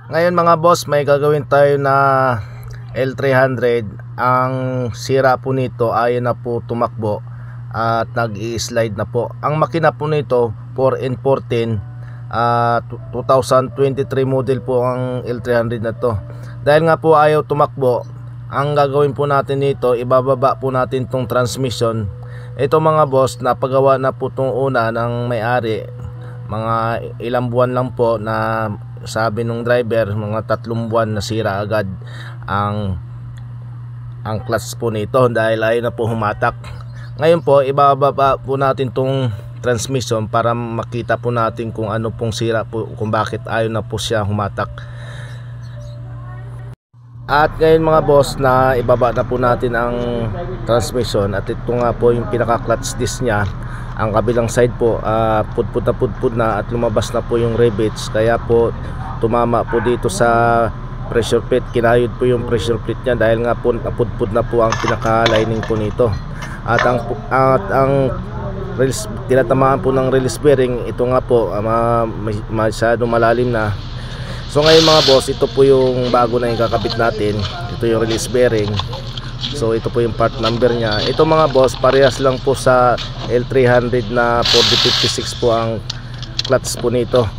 Ngayon mga boss, may gagawin tayo na L300. Ang sira po nito ay na po tumakbo at nag-i-slide na po. Ang makina po nito 4N14, 2023 model po ang L300 na to. Dahil nga po ayaw tumakbo, ang gagawin po natin nito, ibababa po natin tong transmission. Ito mga boss, napagawa na po tong una ng may-ari, mga ilang buwan lang po, na sabi nung driver mga 3 buwan na sira agad ang clutch po nito dahil ayaw na po humatak. Ngayon po ibababa po natin tong transmission para makita po natin kung ano pong sira po, kung bakit ayaw na po siya humatak. At ngayon mga boss, na ibaba na po natin ang transmission, at ito nga po yung pinaka clutch disc nya. Ang kabilang side po pudpud na at lumabas na po yung rivets, kaya po tumama po dito sa pressure plate. Kinayod po yung pressure plate nya dahil nga po napudpud na po ang pinaka lining po nito. At ang release, tinatamaan po ng release bearing, ito nga po masyado malalim na. So ngayon mga boss, ito po yung bago na yung kakabit natin. Ito yung release bearing. So ito po yung part number nya. Ito mga boss, parehas lang po sa L300 na 4056 po ang clutch po nito.